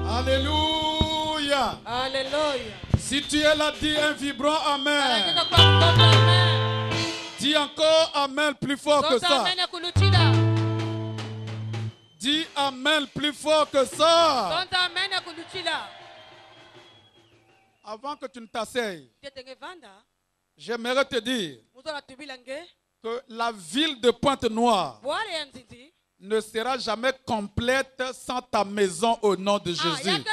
Alléluia. Alléluia. Si tu es là, dis un vibrant amen. Dis encore amen plus fort que ça. Dis amen plus fort que ça. Avant que tu ne t'asseyes, j'aimerais te dire que la ville de Pointe-Noire ne sera jamais complète sans ta maison au nom de Jésus.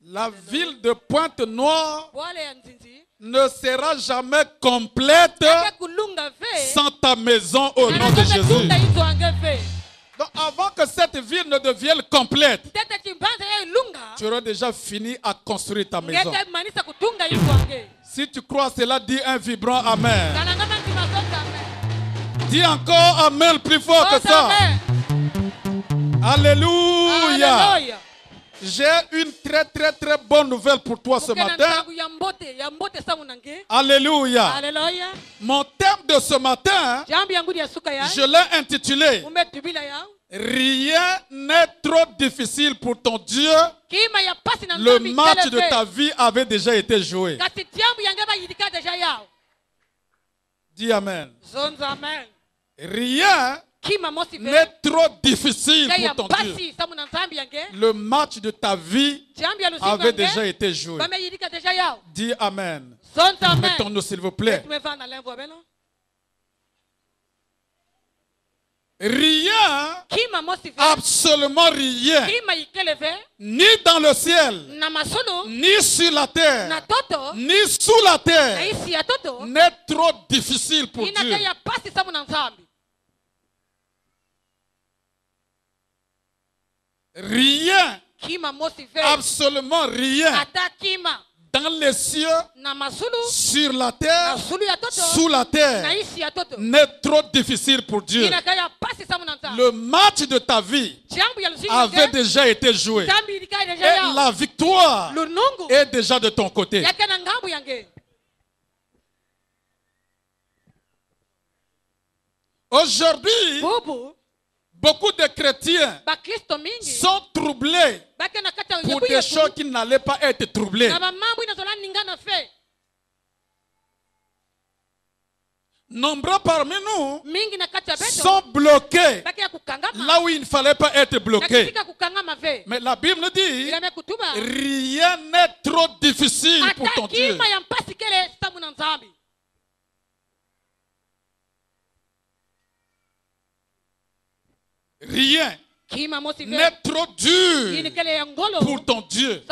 La ville de Pointe-Noire ne sera jamais complète sans ta maison au nom de Jésus. Donc avant que cette ville ne devienne complète, tu auras déjà fini à construire ta maison. Si tu crois cela, dis un vibrant amen. Dis encore amen plus fort que ça. Alléluia. J'ai une très bonne nouvelle pour toi ce matin. Alléluia. Mon thème de ce matin, je l'ai intitulé Rien n'est trop difficile pour ton Dieu. Le match de ta vie avait déjà été joué. Dis amen. Rien n'est trop difficile pour ton Dieu. Le match de ta vie avait déjà été joué. Dis amen. Mettons-nous s'il vous plaît. Rien, absolument rien, ni dans le ciel, ni sur la terre, ni sous la terre, n'est trop difficile pour Dieu. Rien, absolument rien, dans les cieux, sur la terre, sous la terre, n'est trop difficile pour Dieu. Le match de ta vie avait déjà été joué. Et la victoire est déjà de ton côté. Aujourd'hui, beaucoup de chrétiens sont troublés pour des choses qui n'allaient pas être troublées. Nombreux parmi nous sont bloqués là où il ne fallait pas être bloqués. Mais la Bible nous dit, rien n'est trop difficile pour ton Dieu. Rien n'est trop dur pour ton Dieu.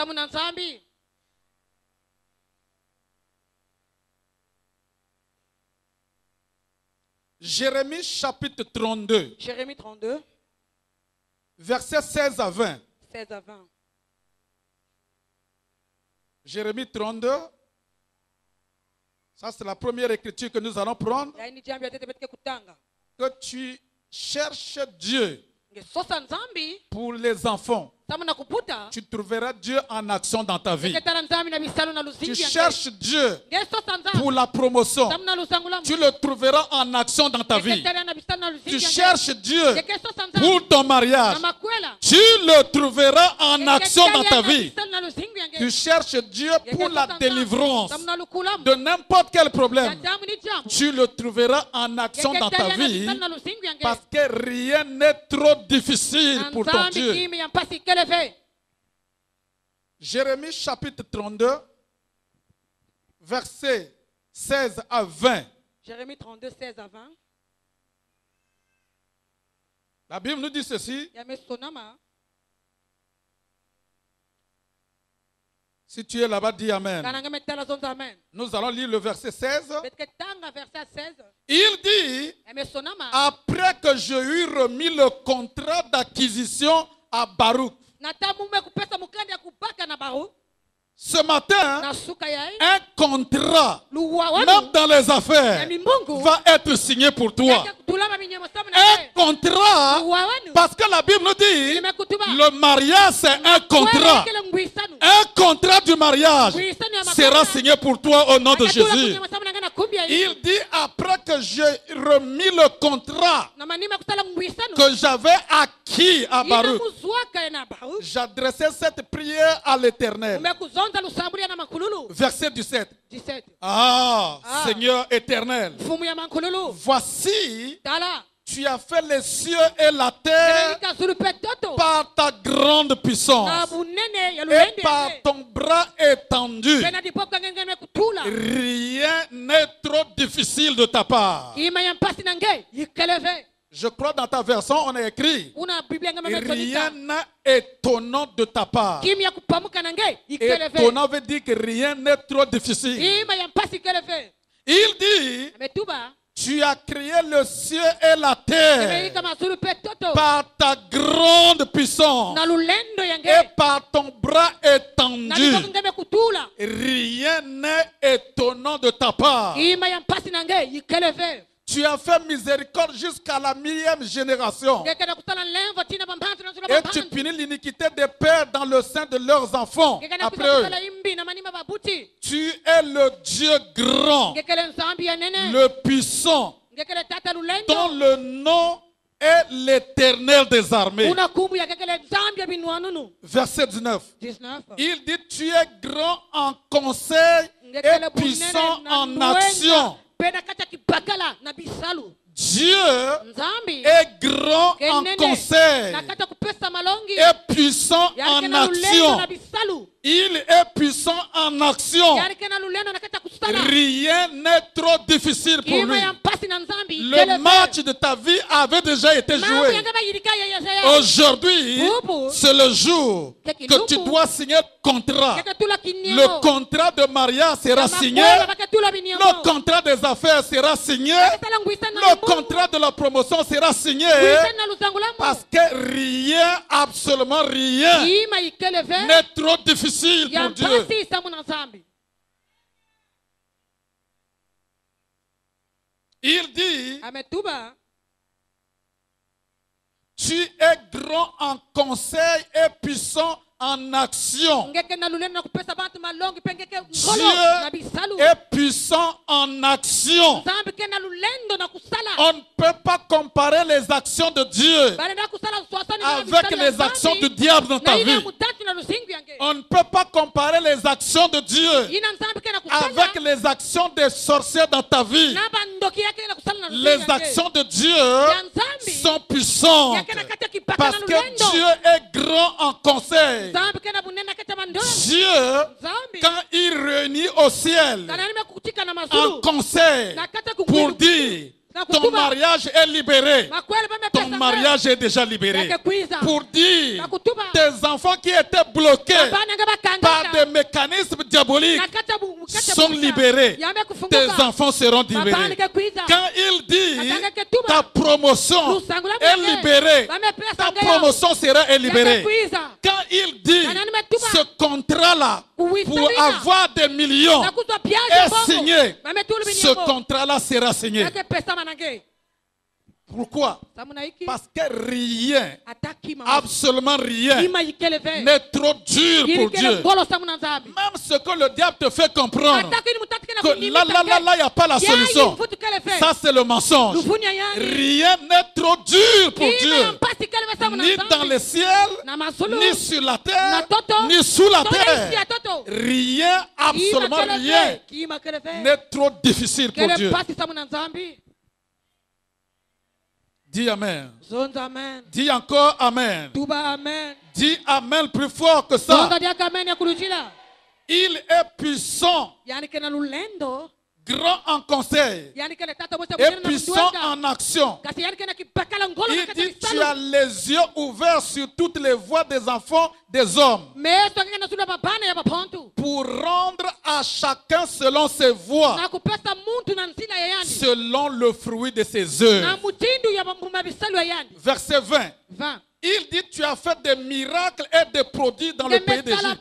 Jérémie chapitre 32. Jérémie 32. Versets 16 à 20. 16 à 20. Jérémie 32. Ça, c'est la première écriture que nous allons prendre. Que tu cherches Dieu pour les enfants. Tu trouveras Dieu en action dans ta vie. Tu cherches Dieu pour la promotion. Tu le trouveras en action dans ta vie. Tu cherches Dieu pour ton mariage. Tu le trouveras en action dans ta vie. Tu cherches Dieu pour la délivrance de n'importe quel problème. Tu le trouveras en action dans ta vie parce que rien n'est trop difficile pour ton Dieu. Jérémie chapitre 32, versets 16 à 20. Jérémie 32, 16 à 20. La Bible nous dit ceci. Si tu es là-bas, dis Amen. Nous allons lire le verset 16. Il dit, après que je eus remis le contrat d'acquisition à Baruch, Ce matin, un contrat, même dans les affaires, va être signé pour toi. Un contrat, parce que la Bible nous dit, le mariage c'est un contrat. Un contrat du mariage sera signé pour toi au nom de Jésus. Il dit, après que j'ai remis le contrat que j'avais acquis à Baruch, j'adressais cette prière à l'Éternel. Verset 17. Ah, Seigneur éternel, voici, tu as fait les cieux et la terre par ta grande puissance et par ton bras étendu. Rien n'est trop difficile de ta part. Je crois dans ta version, on a écrit rien n'est étonnant de ta part. Étonnant veut dire que rien n'est trop difficile. Il dit, tu as créé le ciel et la terre par ta grande puissance et par ton bras étendu. Rien n'est étonnant de ta part. Tu as fait miséricorde jusqu'à la 1000e génération. Et tu punis l'iniquité des pères dans le sein de leurs enfants après eux. Tu es le Dieu grand, le puissant, dont le nom est l'Éternel des armées. Verset 19. Il dit, tu es grand en conseil et puissant en action. Dieu est grand en conseil et puissant en action. Il est puissant en action. Rien n'est trop difficile pour lui. Le match de ta vie avait déjà été joué. Aujourd'hui, c'est le jour que tu dois signer le contrat. Le contrat de mariage sera signé. Le contrat des affaires sera signé. Le contrat de la promotion sera signé. Parce que rien, absolument rien, n'est trop difficile pour Dieu. Il dit, tu es grand en conseil et puissant en action. Dieu est puissant en action. On ne peut pas comparer les actions de Dieu avec les actions du diable dans ta vie. On ne peut pas comparer les actions de Dieu avec les actions des sorciers dans ta vie. Les actions de Dieu sont puissantes parce que Dieu est grand en conseil. Dieu, quand il réunit au ciel un conseil pour dire ton mariage est libéré, ton mariage est déjà libéré, pour dire tes enfants qui étaient bloqués par des mécanismes diaboliques sont libérés, tes enfants seront libérés. Quand il dit ta promotion est libérée, ta promotion sera libérée. Quand il dit ce contrat-là pour avoir des millions est signé, ce contrat-là sera signé. Pourquoi? Parce que rien, absolument rien, n'est trop dur pour Dieu. Même ce que le diable te fait comprendre, que là, il n'y a pas la solution. Ça, c'est le mensonge. Rien n'est trop dur pour Dieu. Ni dans le ciel, ni sur la terre, ni sous la terre. Rien, absolument rien, n'est trop difficile pour Dieu. Dis Amen. Dis encore Amen. Dis Amen plus fort que ça. Il est puissant, grand en conseil et puissant en action. Il dit, tu as les yeux ouverts sur toutes les voies des enfants des hommes pour rendre à chacun selon ses voies, selon le fruit de ses œuvres. Verset 20. Il dit, tu as fait des miracles et des prodiges dans le pays d'Égypte.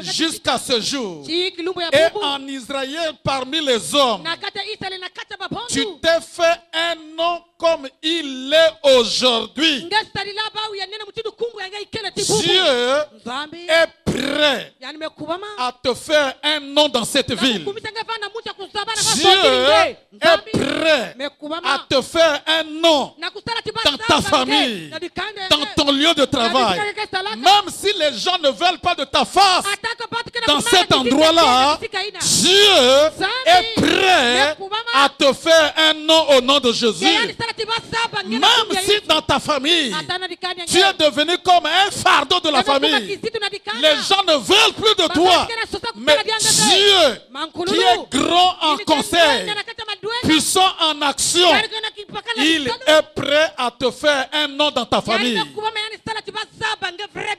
jusqu'à ce jour. Et en Israël, parmi les hommes, tu t'es fait un nom comme il est aujourd'hui. Dieu est prêt à te faire un nom dans cette ville. Dieu est prêt à te faire un nom dans ta famille, dans ton lieu de travail. Même si les gens ne veulent pas de ta face dans cet endroit-là, Dieu est prêt à te faire un nom au nom de Jésus. Même si dans ta famille, tu es devenu comme un fardeau de la famille, les gens ne veulent plus de toi. Mais Dieu, qui est grand en conseil, puissant en action, il est prêt à te faire un nom dans ta famille.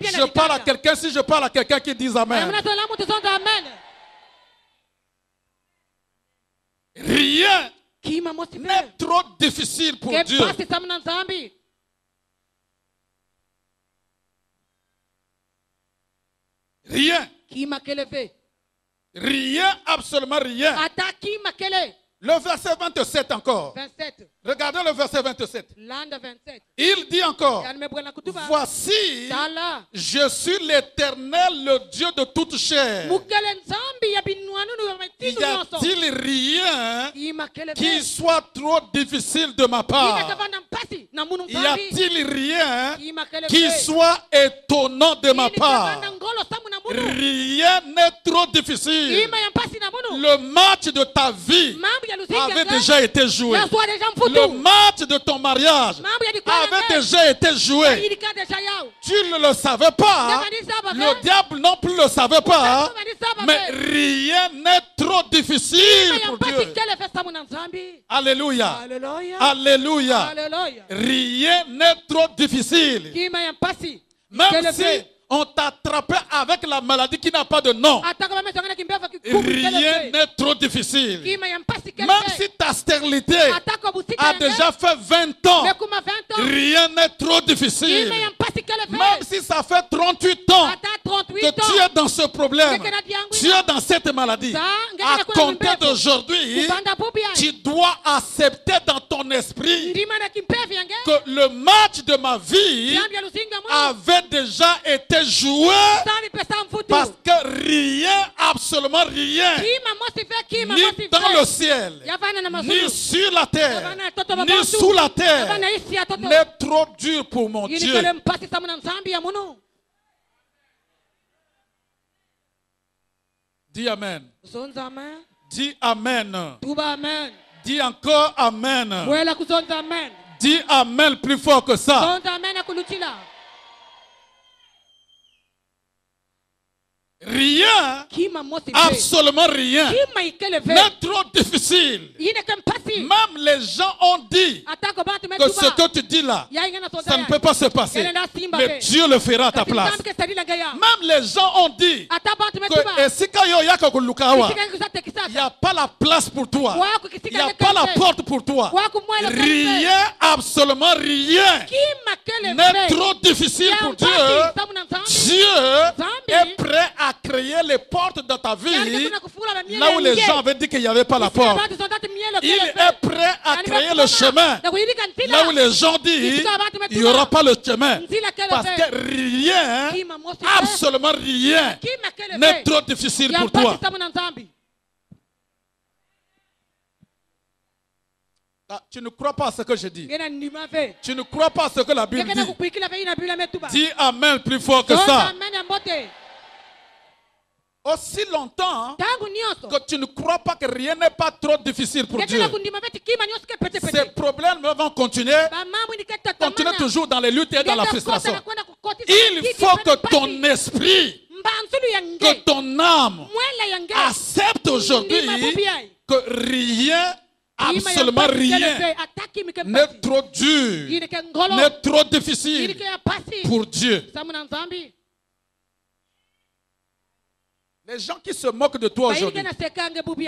Je parle à quelqu'un, si je parle à quelqu'un qui dit Amen. Rien n'est trop difficile pour Dieu. Rien. Rien, absolument rien. Le verset 27 encore. 27. Regardez le verset 27. Il dit encore, voici, je suis l'Éternel, le Dieu de toute chair. Y a-t-il rien qui soit trop difficile de ma part? Y a-t-il rien qui soit étonnant de ma part? Rien n'est trop difficile. Le match de ta vie avait déjà été joué. Le match de ton mariage avait déjà été joué. Tu ne le savais pas. Le diable non plus ne le savait pas. Mais rien n'est trop difficile pour Dieu. Alléluia. Alléluia. Rien n'est trop difficile. Même si on t'attrapait avec la maladie qui n'a pas de nom, rien n'est trop difficile. Même si ta stérilité a déjà fait 20 ans, rien n'est trop difficile. Même si ça fait 38 ans que tu es dans ce problème, tu es dans cette maladie, à compter d'aujourd'hui, tu dois accepter dans ton esprit que le match de ma vie avait déjà été joué, parce que rien, absolument rien, ni dans le ciel, ni sur la terre, ni sous la terre, n'est trop dur pour mon Dieu. Dis Amen. Dis Amen. Dis encore Amen. Dis Amen plus fort que ça. Rien, absolument rien, n'est trop difficile. Même les gens ont dit que ce que tu dis là, ça ne peut pas se passer. Mais Dieu le fera à ta place. Même les gens ont dit il n'y a pas la place pour toi. Il n'y a pas la porte pour toi. Rien, absolument rien, n'est trop difficile pour Dieu. Dieu est prêt à créer les portes dans ta vie là où les gens avaient dit qu'il n'y avait pas la porte. Il est prêt à créer le chemin là où les gens disent il n'y aura pas le chemin. Parce que rien, absolument rien, n'est trop difficile pour toi. Tu ne crois pas à ce que je dis. Tu ne crois pas à ce que la Bible dit. Dis Amen plus fort que ça. Aussi longtemps que tu ne crois pas que rien n'est pas trop difficile pour Dieu, ces problèmes vont continuer toujours dans les luttes et dans la frustration. Il faut que ton esprit, que ton âme accepte aujourd'hui que rien, absolument rien, n'est trop dur, n'est trop difficile pour Dieu. Les gens qui se moquent de toi aujourd'hui,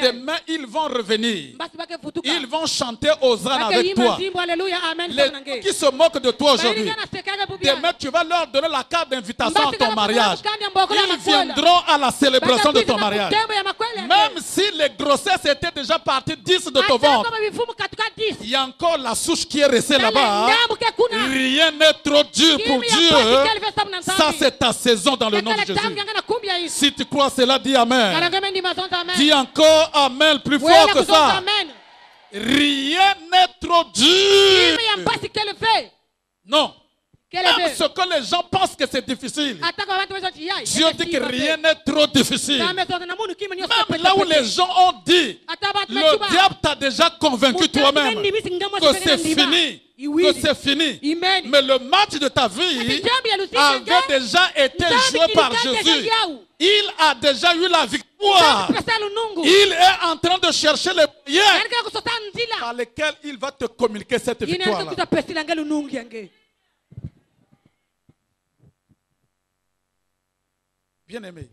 demain ils vont revenir. Ils vont chanter Hosanna avec toi. Les gens qui se moquent de toi aujourd'hui, demain tu vas leur donner la carte d'invitation à ton mariage. Ils viendront à la célébration de ton mariage. Même si les grossesses étaient déjà parties 10 de ton ventre, il y a encore la souche qui est restée là-bas. Rien n'est trop dur pour Dieu. Ça, c'est ta saison dans le nom de Jésus. Si tu crois cela, dis Amen. Dis encore Amen plus fort que ça. Rien n'est trop dur. Non. Même ce que les gens pensent que c'est difficile, Dieu dit que rien n'est trop difficile. Même là où les gens ont dit, le diable t'a déjà convaincu toi-même que c'est fini. Que c'est fini. Mais le match de ta vie avait déjà été joué par Jésus. Il a déjà eu la victoire. Il est en train de chercher les moyens par lesquels il va te communiquer cette victoire-là. Bien-aimé,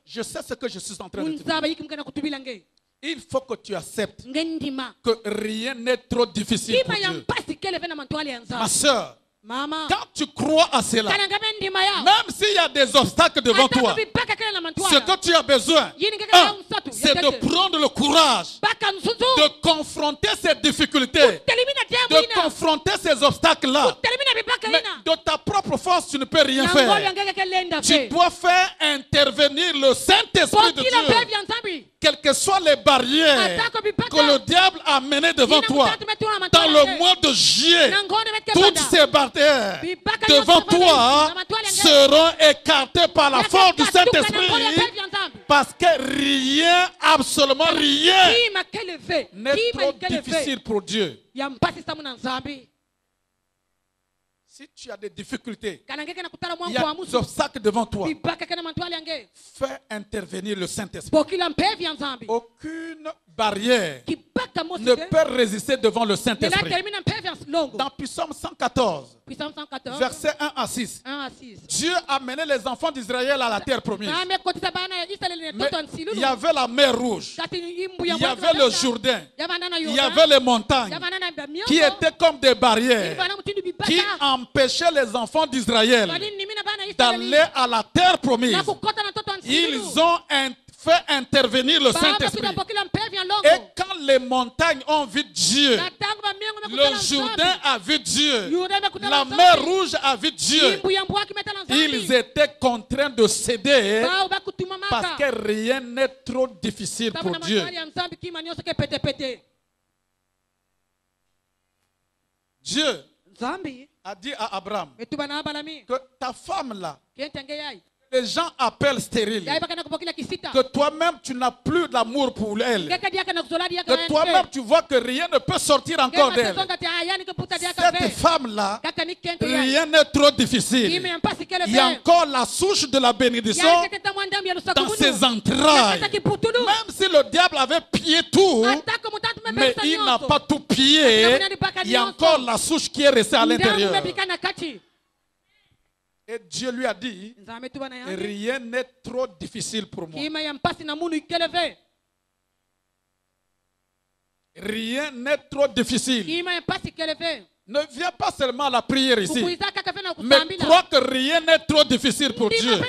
je sais ce que je suis en train de te dire. Il faut que tu acceptes que rien n'est trop difficile pour Dieu. Ma soeur, quand tu crois à cela, même s'il y a des obstacles devant toi, ce que tu as besoin, c'est de prendre le courage de confronter ces difficultés, de confronter ces obstacles-là. Mais de ta propre force, tu ne peux rien faire. Tu dois faire intervenir le Saint-Esprit de Dieu. Quelles que soient les barrières que le diable a menées devant toi, dans le mois de juillet, toutes ces barrières devant toi seront écartées par la force du Saint-Esprit, parce que rien, absolument rien, n'est trop difficile pour Dieu. Si tu as des difficultés, il y a des obstacles devant toi, fais intervenir le Saint-Esprit. Aucune barrière ne peut résister devant le Saint-Esprit. Dans Psaume 114, versets 1 à 6, Dieu a mené les enfants d'Israël à la terre promise. Mais il y avait la mer Rouge, il y avait le Jourdain, il y avait les montagnes qui étaient comme des barrières qui empêchaient les enfants d'Israël d'aller à la terre promise. Ils ont fait intervenir le Saint-Esprit. Et quand les montagnes ont vu Dieu, le Jourdain a vu Dieu, la mer Rouge a vu Dieu, ils étaient contraints de céder parce que rien n'est trop difficile pour Dieu. Dieu a dit à Abraham que ta femme là, les gens appellent stérile, que toi-même tu n'as plus d'amour pour elle, que toi-même tu vois que rien ne peut sortir encore d'elle. Cette femme-là, rien n'est trop difficile. Il y a encore la souche de la bénédiction dans ses entrailles. Même si le diable avait pillé tout, mais il n'a pas tout pillé, il y a encore la souche qui est restée à l'intérieur. Et Dieu lui a dit, rien n'est trop difficile pour moi. Rien n'est trop difficile. Ne viens pas seulement à la prière ici, mais crois que rien n'est trop difficile pour Dieu.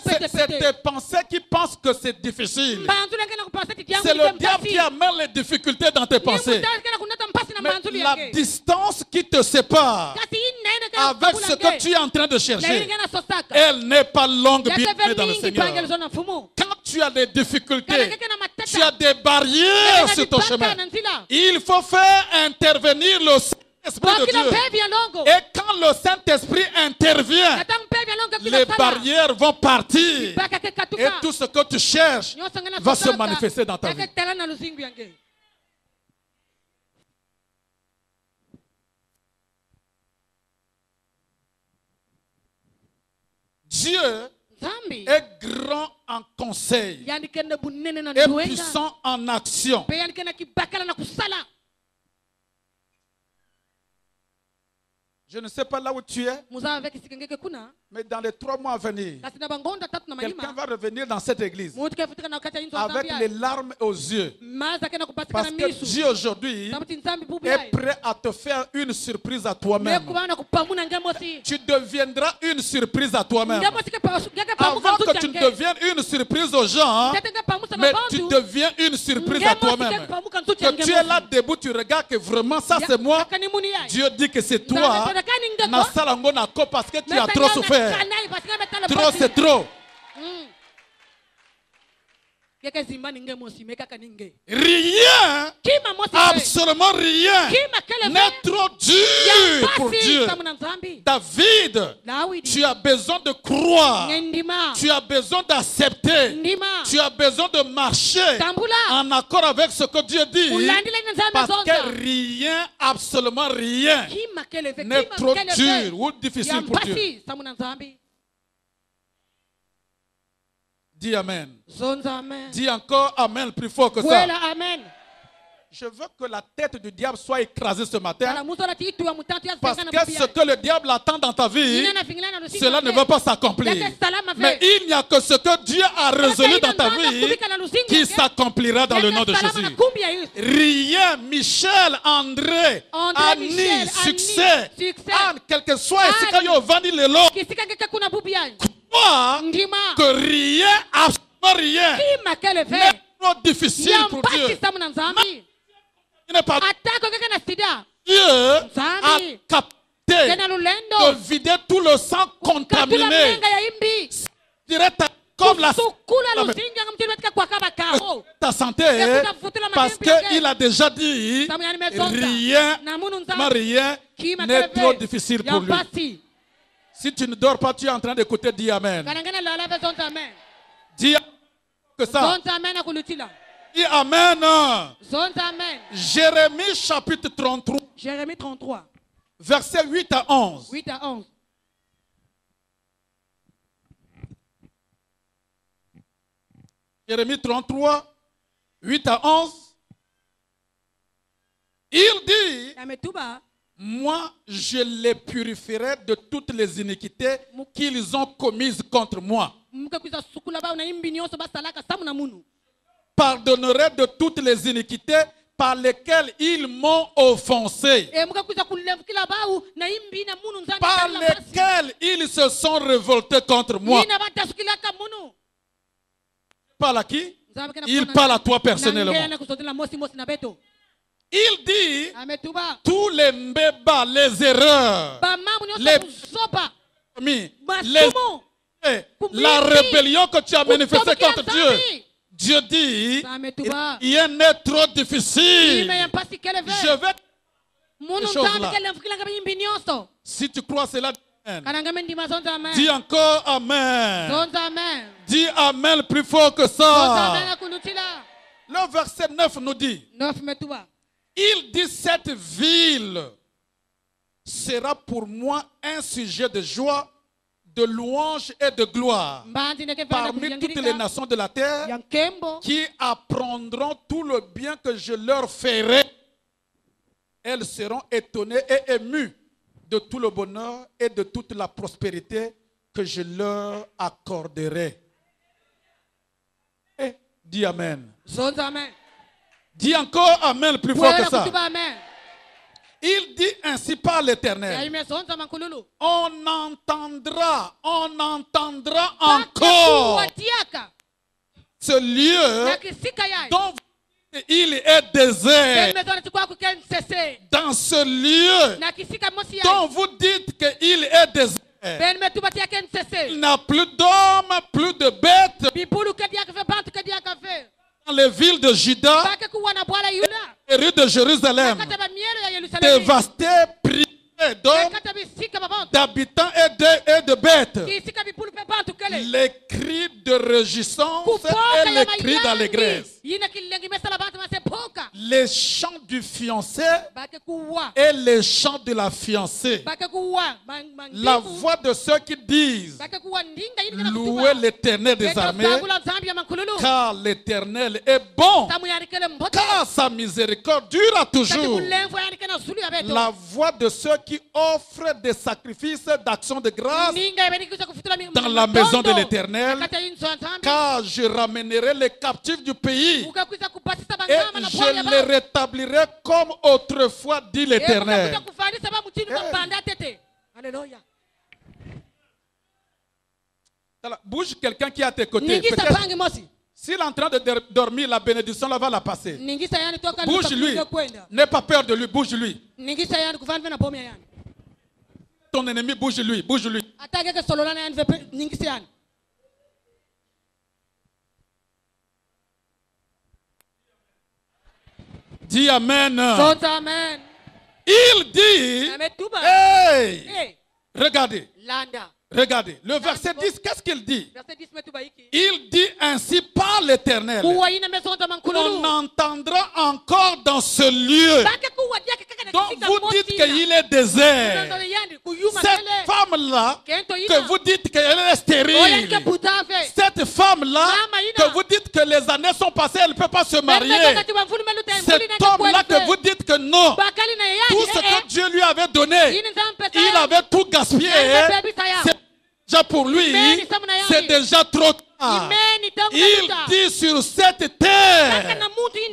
C'est tes pensées qui pensent que c'est difficile. C'est le diable qui amène les difficultés dans tes pensées. Mais la distance qui te sépare avec ce que tu es en train de chercher, elle n'est pas longue, bien dans le Seigneur. Quand tu as des difficultés, tu as des barrières sur ton chemin, il faut faire intervenir le Saint-Esprit de Dieu. Et quand le Saint-Esprit intervient, les barrières vont partir. Et tout ce que tu cherches va se manifester dans ta vie. Dieu est grand en conseil et puissant en action. Je ne sais pas là où tu es, mais dans les 3 mois à venir, quelqu'un va revenir dans cette église avec les larmes aux yeux. Parce que Dieu aujourd'hui est prêt à te faire une surprise à toi-même. Tu deviendras une surprise à toi-même. Avant que tu ne deviennes une surprise aux gens, mais tu deviens une surprise à toi-même. Que tu es là debout, tu regardes que vraiment ça c'est moi. Dieu dit que c'est toi. Parce que tu as trop souffert. Trop c'est trop. Rien, absolument rien n'est trop dur pour Dieu. David, tu as besoin de croire, tu as besoin d'accepter, tu as besoin de marcher en accord avec ce que Dieu dit. Parce que rien, absolument rien n'est trop dur ou difficile pour Dieu. Dis Amen. Dis encore Amen plus fort que ça. Je veux que la tête du diable soit écrasée ce matin. Parce que ce que le diable attend dans ta vie, cela ne va pas s'accomplir. Mais il n'y a que ce que Dieu a résolu dans ta vie qui s'accomplira dans le nom de Jésus. Rien, Michel, André, Annie, succès, Anne, quel que soit, ici quand il y a vendu le lot, que rien, absolument rien, n'est trop difficile pour Dieu. Dieu a capté de vider tout le sang contaminé. Comme ta santé, parce qu'il a déjà dit rien n'est trop difficile pour lui. Si tu ne dors pas, tu es en train d'écouter, dis Amen. Dis que ça. Dis Amen. Jérémie chapitre 33. Jérémie 33. Versets 8 à 11. 8 à 11. Jérémie 33, 8 à 11. Il dit, moi, je les purifierai de toutes les iniquités qu'ils ont commises contre moi. Pardonnerai de toutes les iniquités par lesquelles ils m'ont offensé. Par lesquelles ils se sont révoltés contre moi. Parle à qui? Il parle à toi personnellement. Il dit, tous les mbébas, les erreurs, la rébellion que tu as manifestée contre Dieu. Dieu dit, rien n'est trop difficile. Je vais si tu crois cela, dis encore Amen. Dis Amen plus fort que ça. Le verset 9 nous dit, il dit, cette ville sera pour moi un sujet de joie, de louange et de gloire parmi toutes les nations de la terre qui apprendront tout le bien que je leur ferai. Elles seront étonnées et émues de tout le bonheur et de toute la prospérité que je leur accorderai. Et dis Amen. Dis encore Amen plus fort que ça. Il dit ainsi par l'Éternel. On entendra encore ce lieu dont il est désert. Dans ce lieu dont vous dites qu'il est désert, il n'a plus d'hommes, plus de bêtes. Dans les villes de Juda et rues de Jérusalem, dévastées, privées d'hommes, d'habitants et de bêtes. Les cris de réjouissance et les cris d'allégresse. Les chants du fiancé et les chants de la fiancée. La voix de ceux qui disent louez l'Éternel des armées, car l'Éternel est bon, car sa miséricorde dure à toujours. la voix de ceux qui offrent des sacrifices d'action de grâce dans la maison de l'Éternel, car je ramènerai les captifs du pays et je les rétablirai comme autrefois, dit l'Éternel. Alléluia. Bouge quelqu'un qui est à tes côtés. S'il est en train de dormir, la bénédiction là va la passer. Bouge-lui. N'aie pas peur de lui, bouge-lui. Ton ennemi, bouge-lui, bouge-lui. Dis Amen. Il dit, hey, regardez. Regardez, le verset 10, qu'est-ce qu'il dit? Il dit ainsi par l'Éternel, on entendra encore dans ce lieu dont vous dites qu'il est désert. Cette femme-là, que vous dites qu'elle est stérile, cette femme-là, que vous dites que les années sont passées, elle ne peut pas se marier. Cet homme-là que vous dites que non, tout ce que Dieu lui avait donné, il avait tout gaspillé. Déjà pour lui, c'est déjà trop tard. Il dit sur cette terre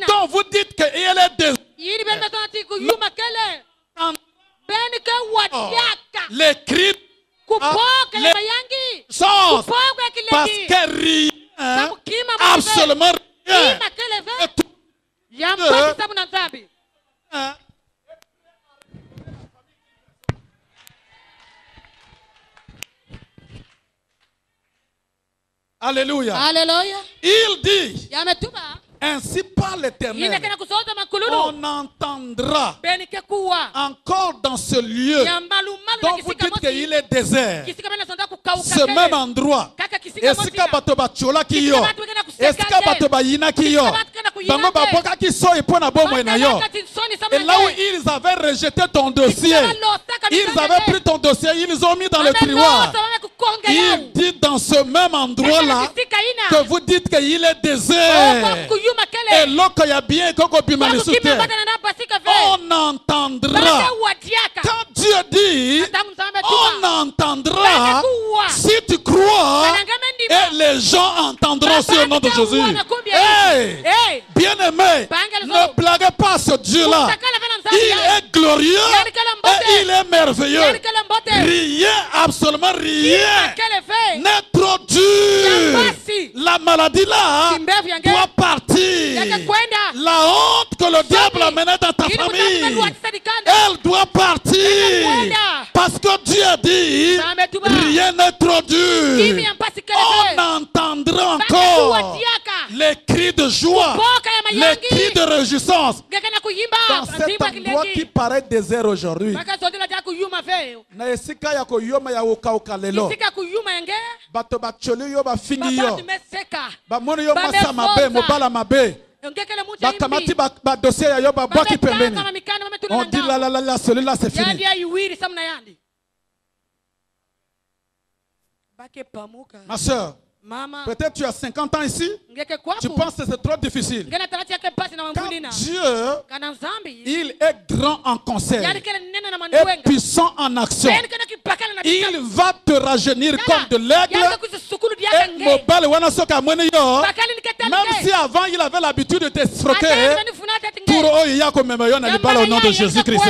dont vous dites qu'elle est déserte, les cris, les sens, parce que rien, absolument rien, Alléluia. Alléluia. Il dit, ainsi par l'Éternel, on entendra encore dans ce lieu dont vous dites qu'il est désert, ce même endroit. Esika bato bachola kiyo, esika bato bayina kiyo, bango baboka kiso epona bomo na yo. Et là où ils avaient rejeté ton dossier, ils avaient pris ton dossier, ils ont mis dans le tiroir. Il dit dans ce même endroit-là que vous dites qu'il est désert. Et l'autre y a bien on entendra. Quand Dieu dit, on entendra. Si tu crois, et les gens entendront aussi au nom de Jésus. Hey, bien-aimé, ne blaguez pas ce Dieu-là. Il est glorieux et il est merveilleux. Rien, absolument rien n'est trop dur. La maladie là doit partir. La honte que le diable a menée dans ta famille, elle doit partir. Parce que Dieu a dit, rien n'est trop dur. On entendra encore les cris de joie, les cris de réjouissance dans cet endroit qui paraît désert aujourd'hui. Na esika ya koyoma ya okauka lelo. Bato bacholi yo bafingi yo. Bamoni yo masa mabe, mobala mabe. Bakamati ba dossier ya yo babwaki pembeni. On dit la celui-là c'est fini. Ma soeur, peut-être tu as 50 ans ici, tu penses que c'est trop difficile. Quand Dieu, il est grand en conseil et puissant en action, il va te rajeunir comme de l'aigle. Même si avant il avait l'habitude de t'escroquer, pour eux il y a comme au nom de Jésus-Christ.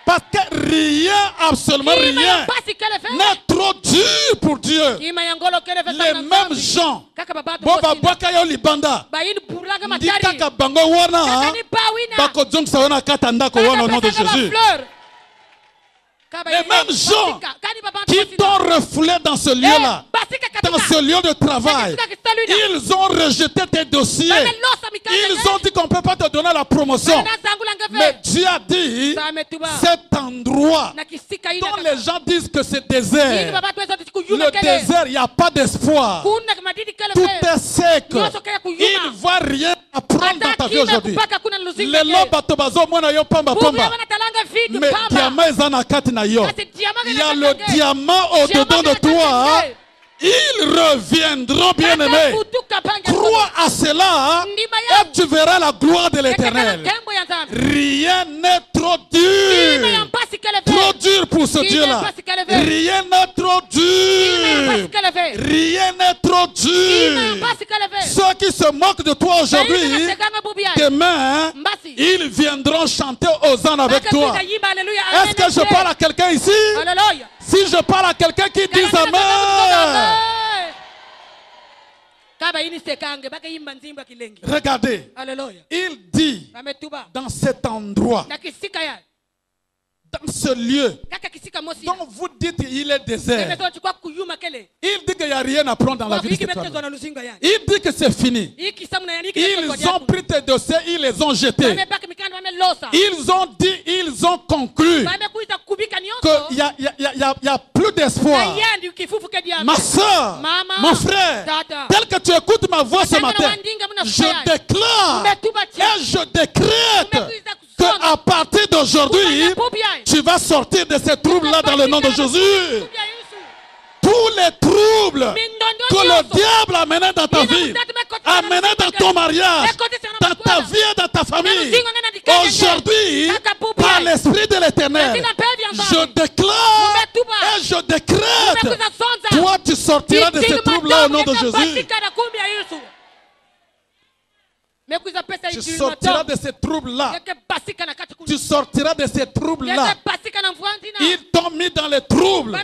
Parce que rien, absolument rien, n'est trop dur pour Dieu. Les mêmes gens, Boba Bakayo Libanda, Ndikaka Bango Wana, Bako Djong Sawana Katanda Kowana au nom de Jésus. Les mêmes gens qui t'ont refoulé dans ce lieu-là, dans ce lieu de travail, ils ont rejeté tes dossiers. Ils ont dit qu'on ne peut pas te donner la promotion. Mais Dieu a dit, cet endroit dont les gens disent que c'est désert, le désert, il n'y a pas d'espoir. Tout est sec. Il ne va rien apprendre dans ta vie aujourd'hui. Les lobatobazo mona yo pamba pamba. Mais diamant il y a le diamant au-dedans de toi. Ils reviendront, bien-aimés. Crois à cela et tu verras la gloire de l'Éternel. Rien n'est trop trop dur. Trop dur pour ce Dieu-là. Rien n'est trop dur. Rien n'est trop dur. Ceux qui se moquent de toi aujourd'hui, demain, ils viendront chanter Hosanna avec toi. Est-ce que je parle à quelqu'un ici? Si je parle à quelqu'un qui dit Amen. Regardez, il dit dans cet endroit, dans ce lieu dont vous dites qu'il est désert, il dit qu'il n'y a rien à prendre dans la vie de cette femme. Il dit que c'est fini. Ils ont pris tes dossiers, ils les ont jetés. Ils ont dit, ils ont conclu qu'il n'y a plus d'espoir. Ma soeur, mon frère, tel que tu écoutes ma voix ce matin, je déclare et je décrète qu'à partir d'aujourd'hui, tu vas sortir de ces troubles-là dans le nom de Jésus. Tous les troubles que le diable a menés dans ta vie, a menés dans ton mariage, dans ta vie et dans ta famille, aujourd'hui, par l'Esprit de l'Éternel, je déclare et je décrète, toi tu sortiras de ces troubles-là au nom de Jésus. Tu sortiras de ces troubles-là. Tu sortiras de ces troubles-là. Ils t'ont mis dans les troubles.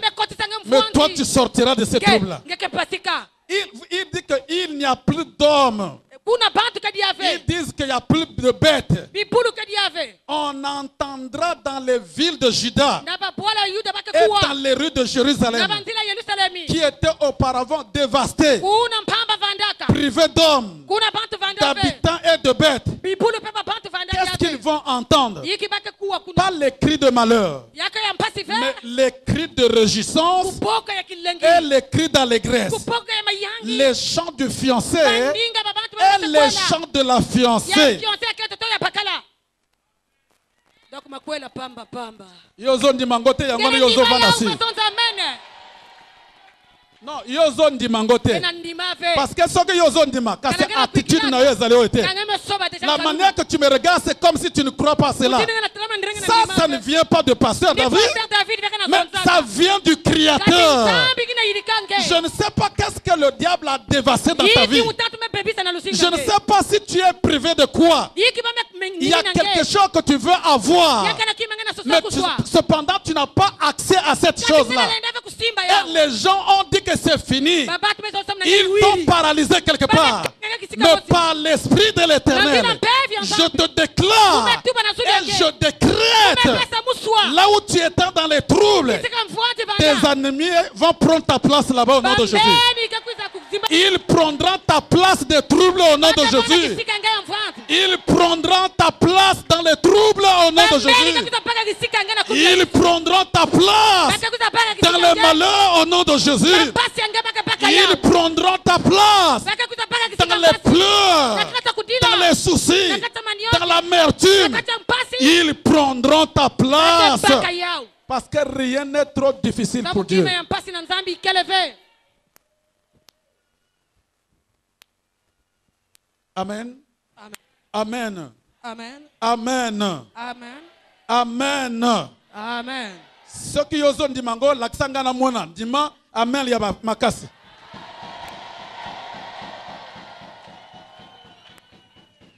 Mais toi, tu sortiras de ces troubles-là. Il dit qu'il n'y a plus d'hommes. Ils disent qu'il n'y a plus de bêtes. On entendra dans les villes de Juda et dans les rues de Jérusalem, qui étaient auparavant dévastées, privées d'hommes, d'habitants et de bêtes. Qu'est-ce qu'ils vont entendre? Pas les cris de malheur, mais les cris de réjouissance et les cris d'allégresse. Les chants du fiancé et les chants de la fiancée. Yozo ndimangote yangono yozo vanasi. Non, yozo ndimangote. Parce que ce que yozo ndima, c'est attitude na yo ezali oete. La manière que tu me regardes, c'est comme si tu ne crois pas à cela. Ça ne vient pas de pasteur David, mais ça vient du Créateur. Je ne sais pas qu'est-ce que le diable a dévasté dans ta vie. Je ne sais pas si tu es privé de quoi. Il y a quelque chose que tu veux avoir, mais cependant tu n'as pas accès à cette chose-là. Et les gens ont dit que c'est fini. Ils t'ont paralysé quelque part. Mais par l'Esprit de l'Éternel, je te déclare et je décrète, là où tu étais dans les troubles, tes ennemis vont prendre ta place là-bas au nom de Jésus. Ils prendront ta place des troubles au nom de Jésus. Ils prendront ta place dans les troubles au nom de Jésus. Ils prendront ta place dans le malheur au nom de Jésus. Ils prendront ta place dans les pleurs, dans les soucis, dans l'amertume. Ils prendront ta place. Parce que rien n'est trop difficile pour Dieu. Amen. Amen. Amen. Amen. Amen. Amen. Amen. Ce qui yozo ndimango laksanga na mona ndima amen ya makasi.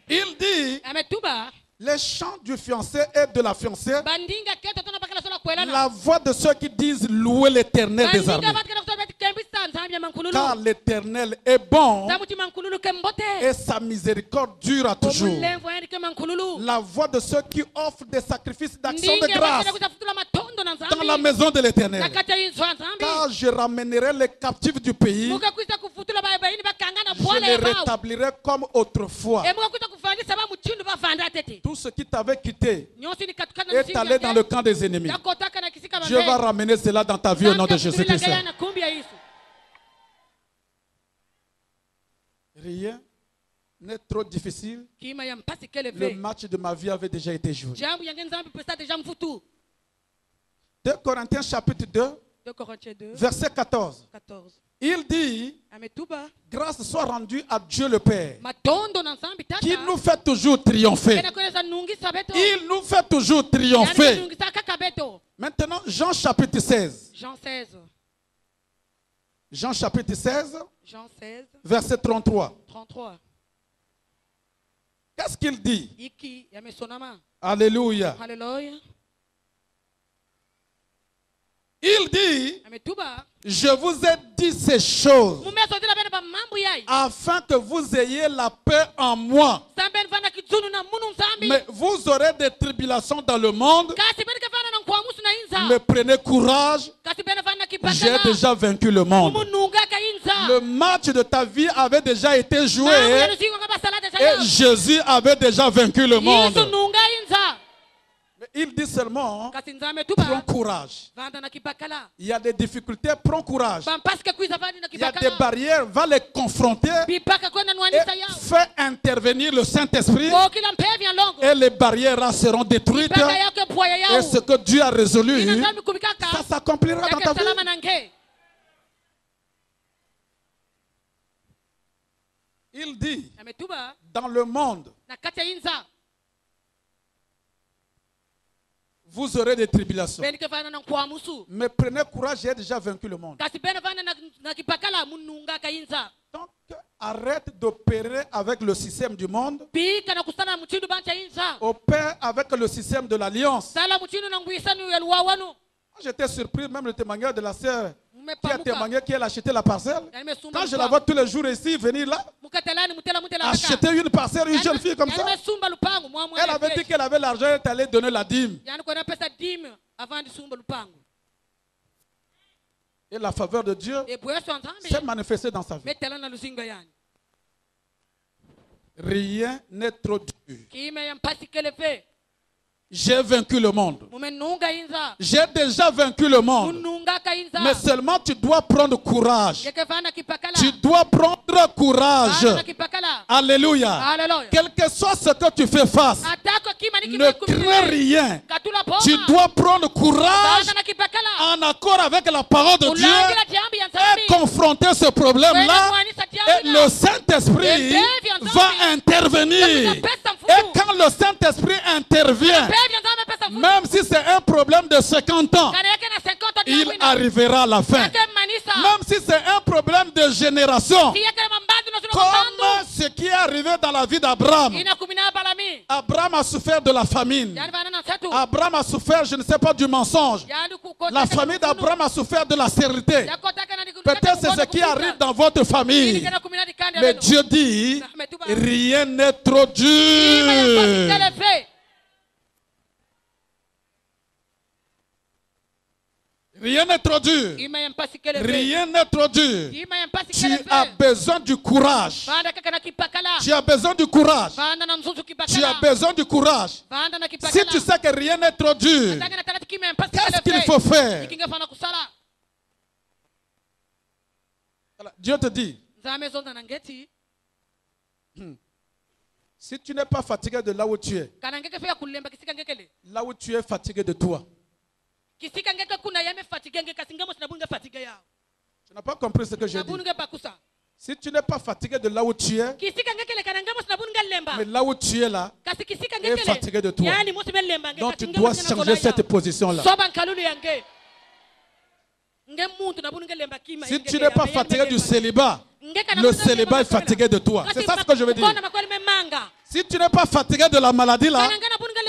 Il dit les chants du fiancé et de la fiancée, la voix de ceux qui disent louer l'Éternel des armées. Car l'Éternel est bon et sa miséricorde dure à toujours. La voix de ceux qui offrent des sacrifices d'action de grâce dans la maison de l'Éternel. Car je ramènerai les captifs du pays, je les rétablirai comme autrefois. Tout ce qui t'avait quitté est allé dans le camp des ennemis. Je vais ramener cela dans ta vie au nom de Jésus-Christ. Rien n'est trop difficile. Le match de ma vie avait déjà été joué. 2 Corinthiens chapitre 2, verset 14. Il dit, grâce soit rendue à Dieu le Père, qui nous fait toujours triompher. Il nous fait toujours triompher. Maintenant, Jean chapitre 16. Jean chapitre 16, verset 33. Qu'est-ce qu'il dit? Alléluia. Il dit, je vous ai dit ces choses afin que vous ayez la paix en moi. Mais vous aurez des tribulations dans le monde. Mais prenez courage, j'ai déjà vaincu le monde. Le match de ta vie avait déjà été joué et Jésus avait déjà vaincu le monde. Il dit seulement, prends courage. Il y a des difficultés, prends courage. Il y a des barrières, va les confronter et fais intervenir le Saint-Esprit et les barrières seront détruites et ce que Dieu a résolu, ça s'accomplira dans ta vie. Il dit, dans le monde, vous aurez des tribulations. Mais prenez courage, j'ai déjà vaincu le monde. Donc, arrête d'opérer avec le système du monde. Opère avec le système de l'alliance. J'étais surpris, même le témoignage de la sœur qui a témoigné qu'elle a acheté la parcelle. Quand je la vois tous les jours ici, venir là, acheter une parcelle, une jeune fille comme ça. Elle avait dit qu'elle avait l'argent, elle allait donner la dîme. Et la faveur de Dieu s'est manifestée dans sa vie. Rien n'est trop dur. J'ai vaincu le monde. J'ai déjà vaincu le monde. Mais seulement tu dois prendre courage. Tu dois prendre courage. Alléluia. Quel que soit ce que tu fais face, ne crains rien. Tu dois prendre courage en accord avec la parole de Dieu et confronter ce problème-là. Et le Saint-Esprit va intervenir. Et quand le Saint-Esprit intervient, même si c'est un problème de 50 ans, il arrivera à la fin. Même si c'est un problème de génération, comme ce qui est arrivé dans la vie d'Abraham. Abraham a souffert de la famine. Abraham a souffert, je ne sais pas, du mensonge. La famille d'Abraham a souffert de la stérilité. Peut-être c'est ce qui arrive dans votre famille. Mais Dieu dit, rien n'est trop dur. Rien n'est trop dur. Rien n'est trop dur. Tu as besoin du courage. Tu as besoin du courage. Tu as besoin du courage. Si tu sais que rien n'est trop dur, qu'est-ce qu'il faut faire? Dieu te dit, si tu n'es pas fatigué de là où tu es, là où tu es fatigué de toi. Tu n'as pas compris ce que je dis. Si tu n'es pas fatigué de là où tu es, mais là où tu es là, est fatigué de toi. Donc tu dois changer cette position-là. Si tu n'es pas fatigué du célibat, le célibat est fatigué de toi. C'est ça ce que je veux dire. Si tu n'es pas fatigué de la maladie là,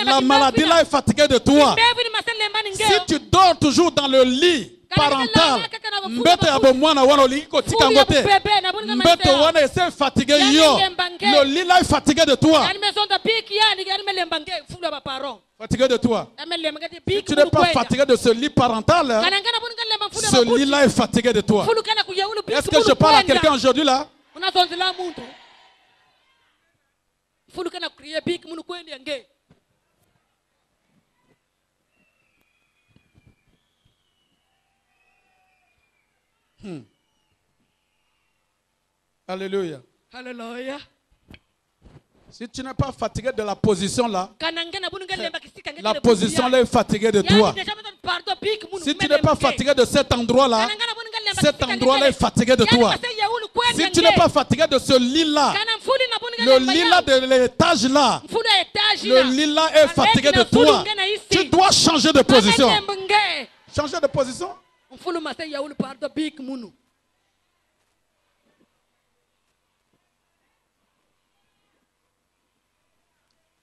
la maladie là est fatiguée de toi. Si tu dors toujours dans le lit parental, fatigué, le lit là est fatigué de toi. Fatigué de toi. Si tu n'es pas fatigué de ce lit parental, ce lit là est fatigué de toi. Est-ce que je parle à quelqu'un aujourd'hui là? Alléluia. Alléluia. Si tu n'es pas fatigué de la position là, la position là est fatiguée de toi. Si tu n'es pas fatigué de cet endroit là, cet endroit-là est fatigué de toi. Si tu n'es pas fatigué de ce lit-là, le lit-là de l'étage-là, le lit-là est fatigué de toi, tu dois changer de position. Changer de position.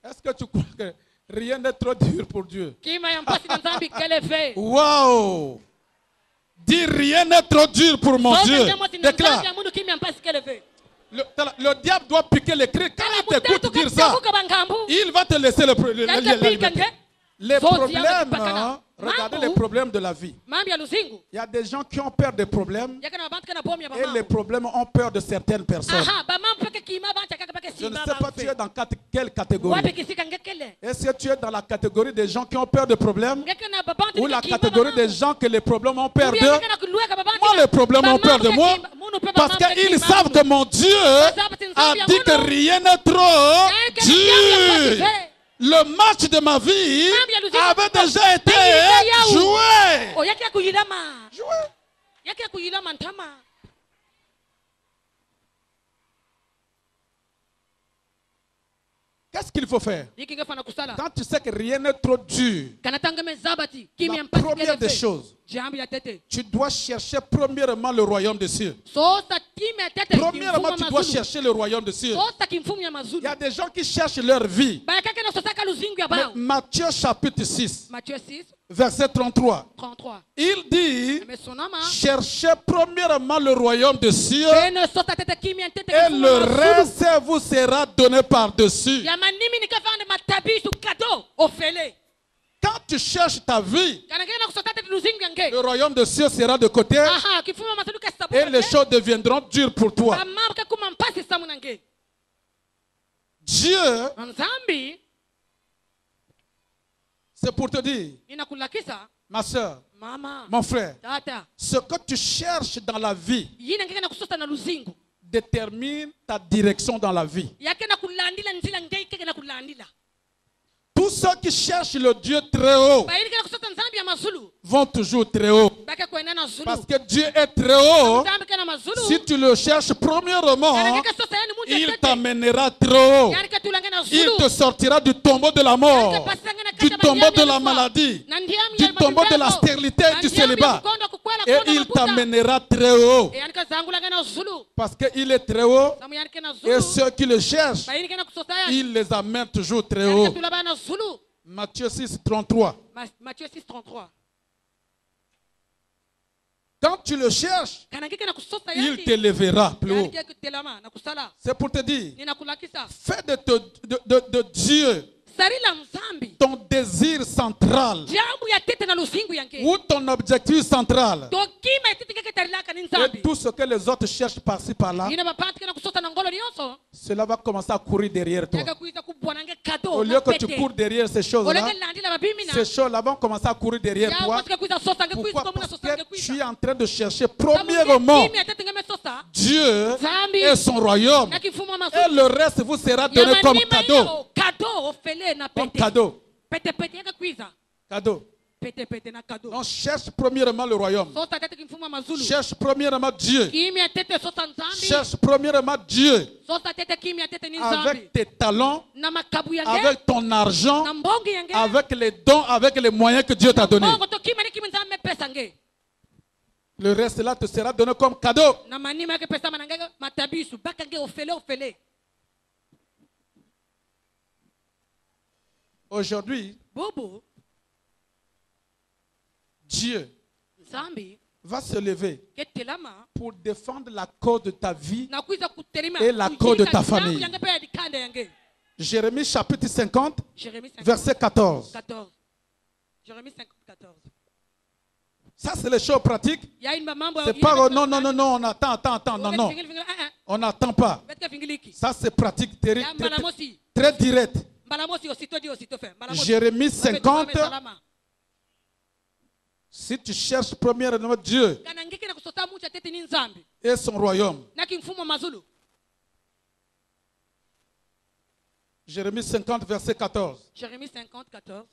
Est-ce que tu crois que rien n'est trop dur pour Dieu? Wow! Dis rien n'est trop dur pour mon Dieu. Déclare. Le diable doit piquer les cris. Quand il t'écoute dire ça, il va te laisser les problèmes. Regardez les problèmes de la vie. Il y a des gens qui ont peur des problèmes et les problèmes ont peur de certaines personnes. Je ne sais pas tu es dans quelle catégorie. Est-ce que tu es dans la catégorie des gens qui ont peur des problèmes ou la catégorie des gens que les problèmes ont peur d'eux? Moi, les problèmes ont peur de moi parce qu'ils savent que mon Dieu a dit que rien n'est trop dur. Le match de ma vie avait déjà été joué. Qu'est-ce qu'il faut faire? Quand tu sais que rien n'est trop dur, la première des choses, tu dois chercher premièrement le royaume des cieux. Premièrement, tu dois chercher le royaume des cieux. Il y a des gens qui cherchent leur vie. Mais Matthieu chapitre 6, verset 33. Il dit, cherchez premièrement le royaume des cieux et le reste vous sera donné par-dessus. Quand tu cherches ta vie, le royaume des cieux sera de côté et les choses deviendront dures pour toi. Dieu, c'est pour te dire, ma soeur, mon frère, ce que tu cherches dans la vie détermine ta direction dans la vie. Tous ceux qui cherchent le Dieu très haut vont toujours très haut. Parce que Dieu est très haut. Si tu le cherches premièrement, il t'amènera très haut. Il te sortira du tombeau de la mort, du tombeau de la maladie, du tombeau de la stérilité et du célibat. Et il t'amènera très haut. Parce qu'il est très haut. Et ceux qui le cherchent, il les amène toujours très haut. Matthieu 6, 33. Quand tu le cherches, il t'élèvera plus haut. C'est pour te dire, fais de Dieu ton désir central ou ton objectif central. Et tout ce que les autres cherchent par-ci par-là, cela va commencer à courir derrière toi. Au lieu que tu cours derrière ces choses-là vont commencer à courir derrière toi. Pourquoi? Parce que tu es en train de chercher premièrement Dieu et son royaume. Et le reste vous sera donné comme cadeau. Comme cadeau. Cadeau. On cherche premièrement le royaume. Cherche premièrement Dieu. Cherche premièrement Dieu. Avec tes talents, avec ton argent, avec les dons, avec les moyens que Dieu t'a donnés. Le reste là te sera donné comme cadeau. Aujourd'hui, Dieu va se lever pour défendre la cause de ta vie et la cause de ta famille. Jérémie chapitre 50, verset 14. Ça, c'est les choses pratiques. C'est pas non, on attend, non. On n'attend pas. Ça, c'est pratique, très direct. Jérémie 50. Si tu cherches premièrement Dieu et son royaume. Jérémie 50, verset 14. Jérémie 50, 14.